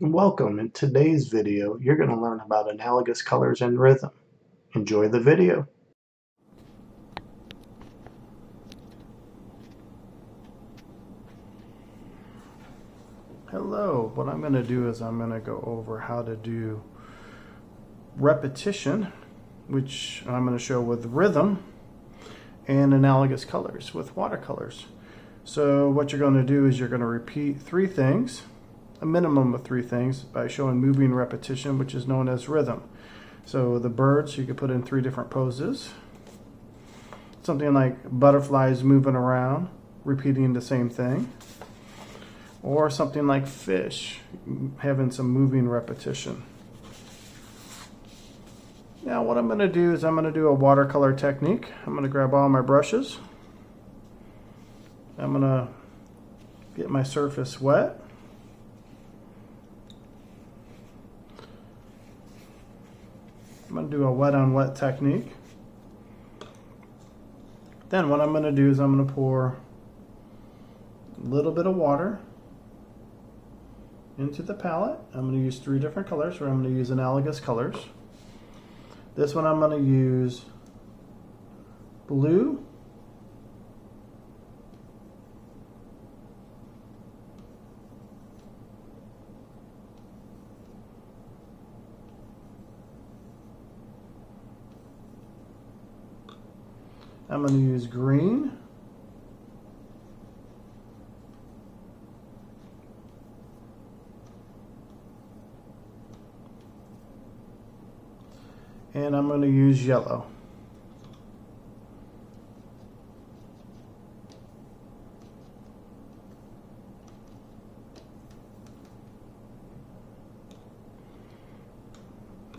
Welcome. In today's video, you're going to learn about analogous colors and rhythm. Enjoy the video. Hello, what I'm going to do is I'm going to go over how to do repetition, which I'm going to show with rhythm, and analogous colors with watercolors. So what you're going to do is you're going to repeat three things, a minimum of three things, by showing moving repetition, which is known as rhythm. So the birds you could put in three different poses. Something like butterflies moving around, repeating the same thing. Or something like fish, having some moving repetition. Now what I'm going to do is I'm going to do a watercolor technique. I'm going to grab all my brushes. I'm going to get my surface wet. I'm going to do a wet on wet technique. Then what I'm going to do is I'm going to pour a little bit of water into the palette. I'm going to use three different colors, or I'm going to use analogous colors. This one I'm going to use blue, I'm going to use green, and I'm going to use yellow.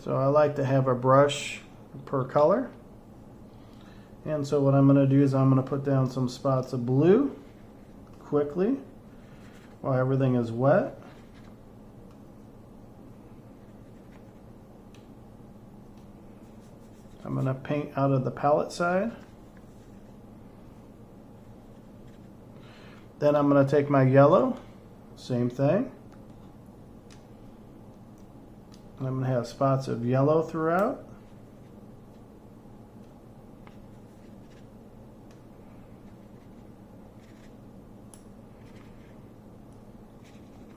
So I like to have a brush per color. And so what I'm going to do is I'm going to put down some spots of blue quickly while everything is wet. I'm going to paint out of the palette side. Then I'm going to take my yellow, same thing. I'm going to have spots of yellow throughout.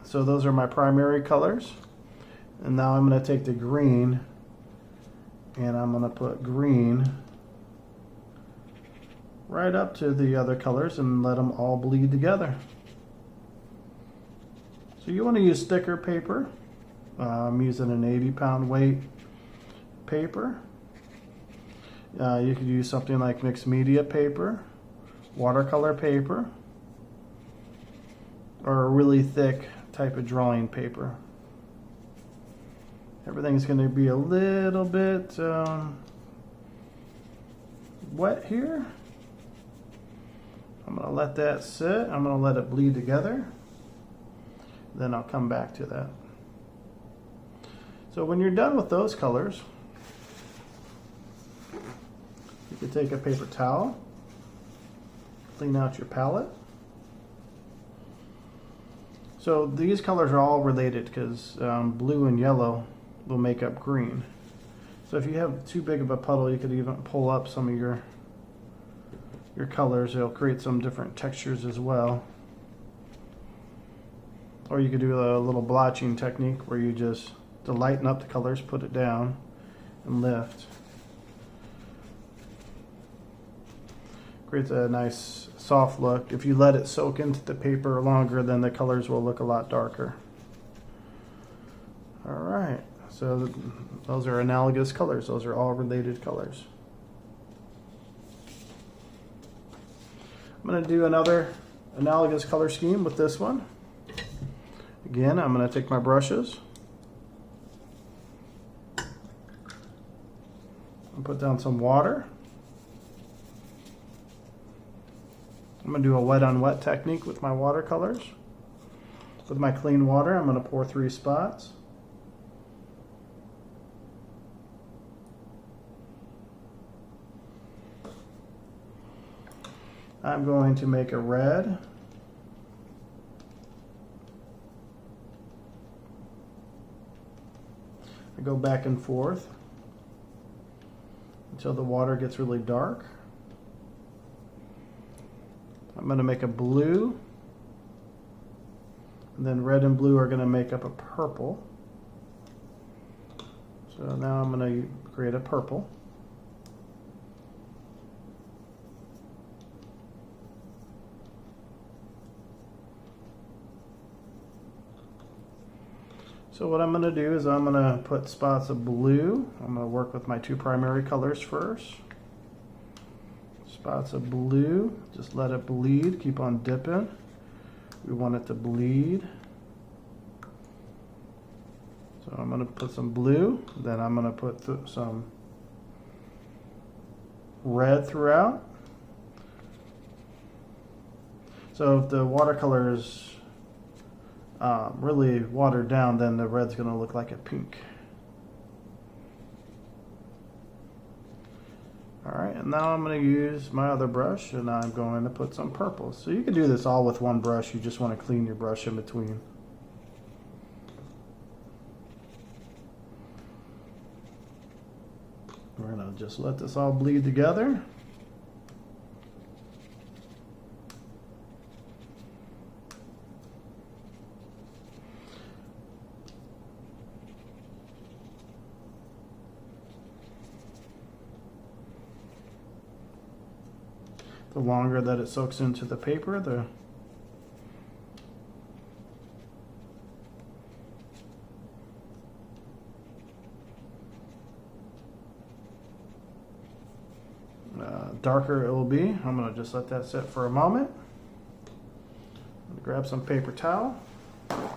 So those are my primary colors. And now I'm going to take the green and I'm going to put green right up to the other colors and let them all bleed together. So you want to use thicker paper. I'm using an 80-pound weight paper. You could use something like mixed media paper, watercolor paper, or a really thick type of drawing paper. Everything's going to be a little bit wet here. I'm going to let that sit. I'm going to let it bleed together. Then I'll come back to that. So when you're done with those colors, you can take a paper towel, clean out your palette. So these colors are all related because blue and yellow will make up green. So if you have too big of a puddle, you could even pull up some of your colors. It'll create some different textures as well. Or you could do a little blotching technique where you just, to lighten up the colors, put it down and lift. Creates a nice soft look. If you let it soak into the paper longer, then the colors will look a lot darker. Alright, so those are analogous colors. Those are all related colors. I'm going to do another analogous color scheme with this one. Again, I'm going to take my brushes and put down some water. I'm going to do a wet on wet technique with my watercolors. With my clean water, I'm going to pour 3 spots. I'm going to make a red, I go back and forth until the water gets really dark. I'm going to make a blue, and then red and blue are going to make up a purple. So now I'm going to create a purple. So what I'm going to do is I'm going to put spots of blue. I'm going to work with my two primary colors first. Spots of blue, just let it bleed, keep on dipping. We want it to bleed. So I'm going to put some blue, then I'm going to put some red throughout. So if the watercolor is really watered down, then the red's going to look like a pink. Alright, and now I'm going to use my other brush and I'm going to put some purple. So you can do this all with one brush, you just want to clean your brush in between. We're going to just let this all bleed together. The longer that it soaks into the paper, the darker it will be. I'm going to just let that sit for a moment. Grab some paper towel. I'm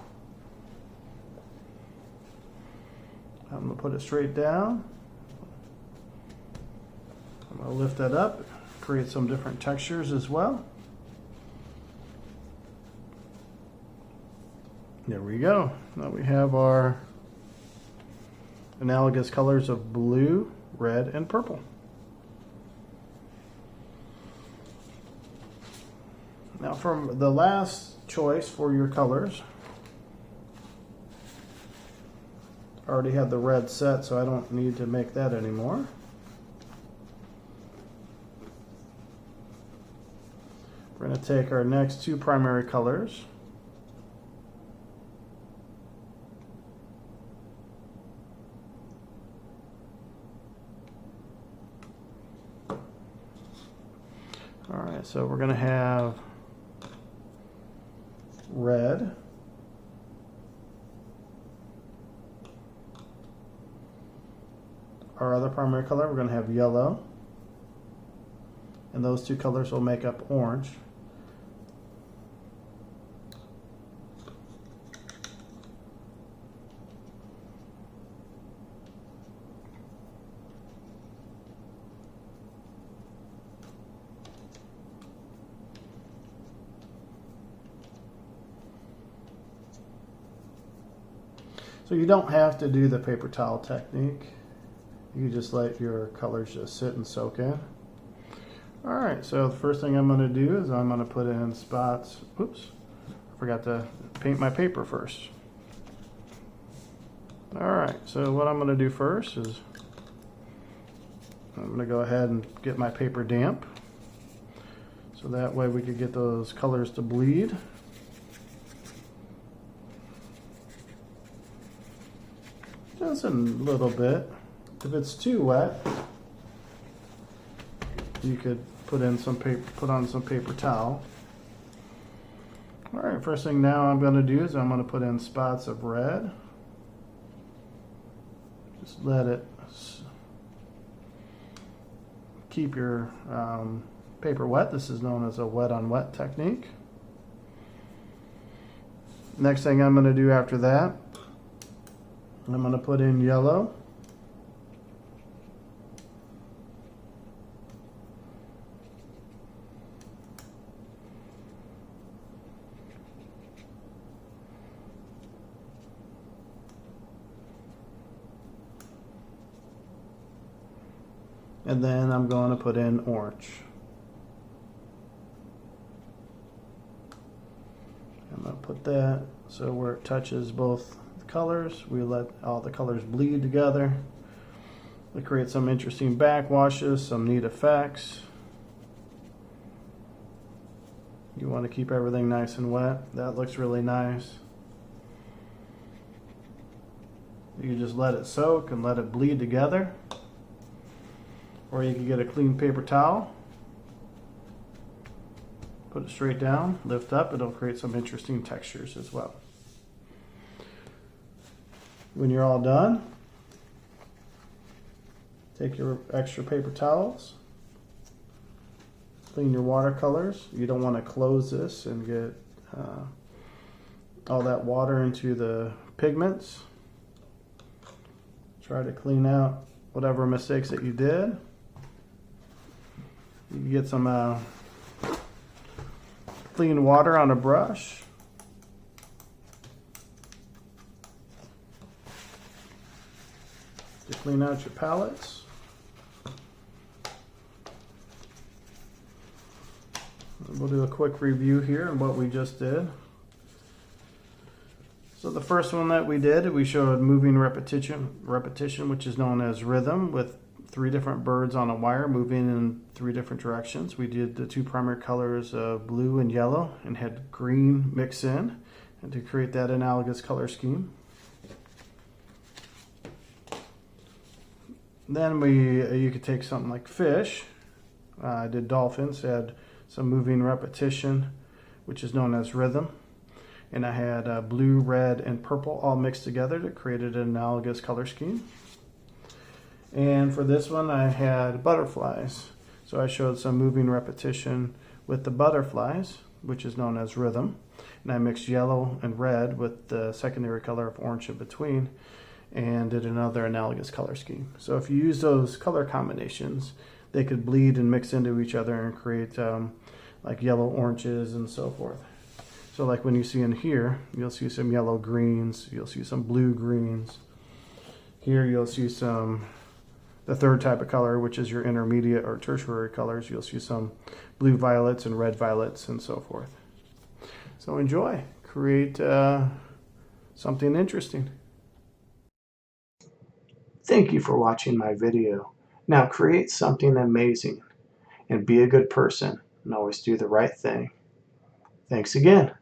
going to put it straight down. I'm going to lift that up, create some different textures as well. There we go. Now we have our analogous colors of blue, red, and purple. Now from the last choice for your colors, I already had the red set, so I don't need to make that anymore. We're going to take our next two primary colors. Alright, so we're going to have red, our other primary color, we're going to have yellow, and those two colors will make up orange. So you don't have to do the paper towel technique. You just let your colors just sit and soak in. Alright, so the first thing I'm going to do is I'm going to put in spots. Oops, I forgot to paint my paper first. Alright, so what I'm going to do first is I'm going to go ahead and get my paper damp. So that way we could get those colors to bleed. Just a little bit. If it's too wet, you could put on some paper towel. All right, first thing now I'm going to do is I'm going to put in spots of red. Just let it keep your paper wet. This is known as a wet on wet technique. Next thing I'm going to do after that, I'm going to put in yellow. And then I'm going to put in orange. I'm going to put that so where it touches both colors. We let all the colors bleed together. We create some interesting backwashes, some neat effects. You want to keep everything nice and wet. That looks really nice. You just let it soak and let it bleed together. Or you can get a clean paper towel, put it straight down, lift up. It'll create some interesting textures as well. When you're all done, take your extra paper towels, clean your watercolors. You don't want to close this and get all that water into the pigments. Try to clean out whatever mistakes that you did. You can get some clean water on a brush. To clean out your palettes. We'll do a quick review here on what we just did. So the first one that we did, we showed moving repetition, which is known as rhythm, with 3 different birds on a wire moving in 3 different directions. We did the 2 primary colors of blue and yellow and had green mix in and to create that analogous color scheme. Then you could take something like fish. I did dolphins, had some moving repetition, which is known as rhythm. And I had blue, red, and purple all mixed together to create an analogous color scheme. And for this one, I had butterflies. So I showed some moving repetition with the butterflies, which is known as rhythm. And I mixed yellow and red with the secondary color of orange in between and did another analogous color scheme. So if you use those color combinations, they could bleed and mix into each other and create like yellow oranges and so forth. So like when you see in here, you'll see some yellow greens, you'll see some blue greens. Here you'll see the third type of color, which is your intermediate or tertiary colors. You'll see some blue violets and red violets and so forth. So enjoy, create something interesting. Thank you for watching my video. Now create something amazing and be a good person and always do the right thing. Thanks again.